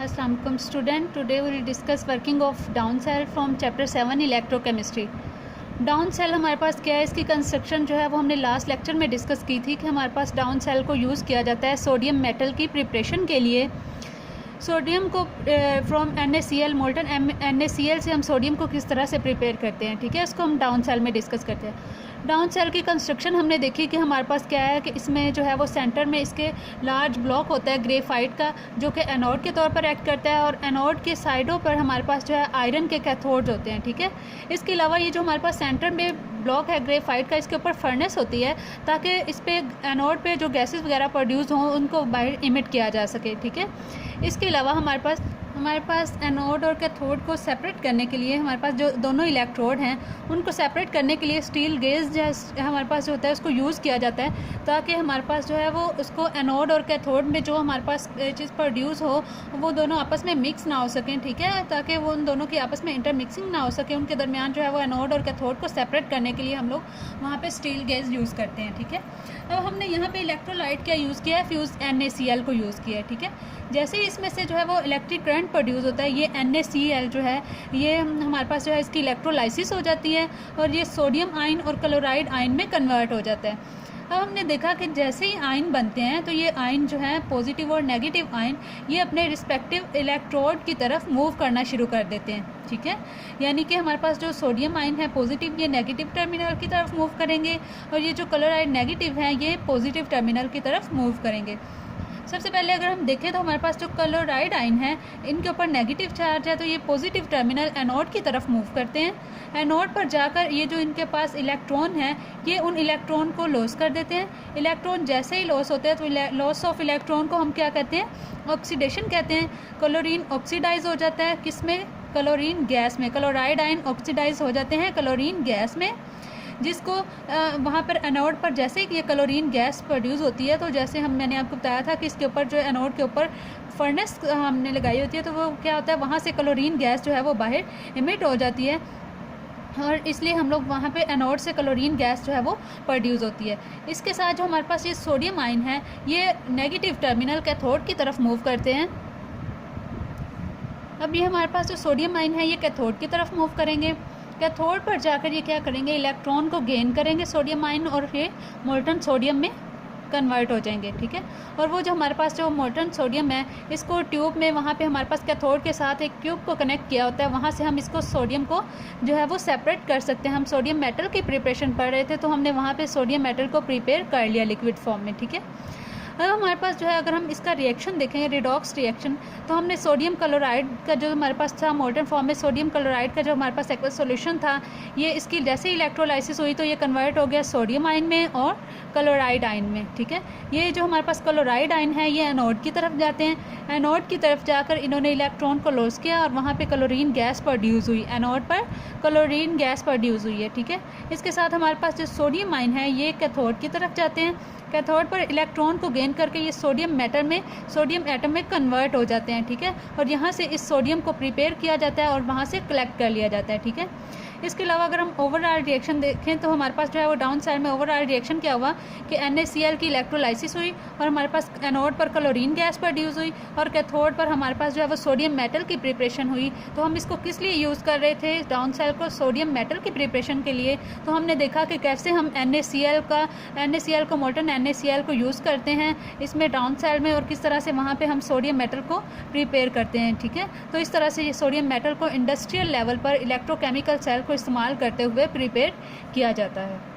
Assalamualaikum student. Today we will discuss working of down cell from chapter 7 electrochemistry. Down cell हमारे पास क्या है, इसकी कंस्ट्रक्शन जो है वो हमने लास्ट लेक्चर में डिस्कस की थी कि हमारे पास डाउन सेल को यूज़ किया जाता है सोडियम मेटल की प्रिपरेशन के लिए। सोडियम को फ्रॉम NaCl मोल्टन NaCl से हम सोडियम को किस तरह से प्रिपेयर करते हैं, ठीक है, इसको हम डाउन सेल में डिस्कस करते हैं। डाउन सेल की कंस्ट्रक्शन हमने देखी कि हमारे पास क्या है कि इसमें जो है वो सेंटर में इसके लार्ज ब्लॉक होता है ग्रेफाइट का, जो कि एनोड के तौर पर एक्ट करता है, और एनोड के साइडों पर हमारे पास जो है आयरन के कैथोड्स होते हैं, ठीक है। इसके अलावा ये जो हमारे पास सेंटर में ब्लॉक है ग्रेफाइट का, इसके ऊपर फर्नेस होती है ताकि इस पर एनोड पे जो गैसेस वगैरह प्रोड्यूस हों उनको बाहर इमिट किया जा सके, ठीक है। इसके अलावा हमारे पास एनोड और कैथोड को सेपरेट करने के लिए हमारे पास जो दोनों इलेक्ट्रोड हैं उनको सेपरेट करने के लिए स्टील गेज हमारे पास जो होता है उसको यूज़ किया जाता है, ताकि हमारे पास जो है वो उसको एनोड और कैथोड में जो हमारे पास चीज़ प्रोड्यूस हो वो दोनों आपस में मिक्स ना हो सकें, ठीक है, ताकि वो उन दोनों की आपस में इंटरमिक्सिंग ना हो सके। उनके दरमियान जो है वो एनोड और कैथोड को सेपरेट करने के लिए हम लोग वहाँ पर स्टील गेज यूज़ करते हैं, ठीक है। अब हमने यहाँ पर इलेक्ट्रोलाइट क्या यूज़ किया है, फ्यूज़ NaCl को यूज़ किया है, ठीक है। जैसे ही इसमें से जो है वो इलेक्ट्रिक करंट प्रोड्यूस होता है, ये NaCl जो है ये हमारे पास जो है इसकी इलेक्ट्रोलाइसिस हो जाती है और ये सोडियम आयन और क्लोराइड आयन में कन्वर्ट हो जाता है। अब हमने देखा कि जैसे ही आयन बनते हैं तो ये आयन जो है पॉजिटिव और नेगेटिव आयन ये अपने रिस्पेक्टिव इलेक्ट्रोड की तरफ मूव करना शुरू कर देते हैं, ठीक है। यानी कि हमारे पास जो सोडियम आयन है पॉजिटिव, ये नेगेटिव टर्मिनल की तरफ मूव करेंगे, और ये जो क्लोराइड नेगेटिव है ये पॉजिटिव टर्मिनल की तरफ मूव करेंगे। सबसे पहले अगर हम देखें तो हमारे पास जो क्लोराइड आयन है इनके ऊपर नेगेटिव चार्ज है, तो ये पॉजिटिव टर्मिनल एनोड की तरफ मूव करते हैं। एनोड पर जाकर ये जो इनके पास इलेक्ट्रॉन है ये उन इलेक्ट्रॉन को लॉस कर देते हैं। इलेक्ट्रॉन जैसे ही लॉस होते हैं तो लॉस ऑफ इलेक्ट्रॉन को हम क्या कहते हैं, ऑक्सीडेशन कहते हैं। क्लोरीन ऑक्सीडाइज हो जाता है किसमें, क्लोरीन गैस में। क्लोराइड आयन ऑक्सीडाइज हो जाते हैं क्लोरीन गैस में, जिसको वहाँ पर एनोड पर जैसे ही ये क्लोरीन गैस प्रोड्यूस होती है तो जैसे मैंने आपको बताया था कि इसके ऊपर जो एनोड के ऊपर फर्नेस हमने लगाई होती है तो वो क्या होता है, वहाँ से क्लोरीन गैस जो है वो बाहर इमिट हो जाती है, और इसलिए हम लोग वहाँ पे एनोड से क्लोरीन गैस जो है वो प्रोड्यूस होती है। इसके साथ जो हमारे पास ये सोडियम आयन है ये नेगेटिव टर्मिनल कैथोड की तरफ मूव करते हैं। अब ये हमारे पास जो सोडियम आयन है ये कैथोड की तरफ मूव करेंगे। कैथोड पर जाकर ये क्या करेंगे, इलेक्ट्रॉन को गेन करेंगे सोडियम आयन, और ये मोल्टन सोडियम में कन्वर्ट हो जाएंगे, ठीक है। और वो जो हमारे पास जो मोल्टन सोडियम है इसको ट्यूब में वहाँ पे हमारे पास कैथोड के साथ एक ट्यूब को कनेक्ट किया होता है, वहाँ से हम इसको सोडियम को जो है वो सेपरेट कर सकते हैं। हम सोडियम मेटल की प्रिपरेशन पढ़ रहे थे तो हमने वहाँ पे सोडियम मेटल को प्रिपेयर कर लिया लिक्विड फॉर्म में, ठीक है। अब हमारे पास जो है अगर हम इसका रिएक्शन देखें, रिडॉक्स रिएक्शन, तो हमने सोडियम क्लोराइड का जो हमारे पास था मोल्टन फॉर्म में सोडियम क्लोराइड का जो हमारे पास एक्वस सॉल्यूशन था ये इसकी जैसे ही इलेक्ट्रोलाइसिस हुई तो ये कन्वर्ट हो गया सोडियम आयन में और क्लोराइड आयन में, ठीक है। ये जो हमारे पास क्लोराइड आयन है ये एनोड की तरफ जाते हैं। एनोड की तरफ जाकर इन्होंने इलेक्ट्रॉन को लॉस किया और वहाँ पर क्लोरीन गैस प्रोड्यूस हुई, एनोड पर क्लोरीन गैस प्रोड्यूस हुई है, ठीक है। इसके साथ हमारे पास जो सोडियम आयन है ये कैथोड की तरफ जाते हैं। कैथोड पर इलेक्ट्रॉन को गेन करके ये सोडियम एटम में कन्वर्ट हो जाते हैं, ठीक है, और यहाँ से इस सोडियम को प्रिपेयर किया जाता है और वहाँ से कलेक्ट कर लिया जाता है, ठीक है। इसके अलावा अगर हम ओवरऑल रिएक्शन देखें तो हमारे पास जो है वो डाउन साइड में ओवरऑल रिएक्शन क्या हुआ कि NaCl की इलेक्ट्रोलाइसिस हुई और हमारे पास एनोड पर क्लोरीन गैस प्रोड्यूस हुई, और कैथोड पर हमारे पास जो है वो सोडियम मेटल की प्रिपरेशन हुई। तो हम इसको किस लिए यूज़ कर रहे थे, डाउन सेल को सोडियम मेटल की प्रिपरेशन के लिए। तो हमने देखा कि कैसे हम NaCl को मोल्टन NaCl को यूज़ करते हैं इसमें डाउन सेल में, और किस तरह से वहाँ पर हम सोडियम मेटल को प्रिपेयर करते हैं, ठीक है। तो इस तरह से ये सोडियम मेटल को इंडस्ट्रियल लेवल पर इलेक्ट्रोकेमिकल सेल को इस्तेमाल करते हुए प्रिपेयर किया जाता है।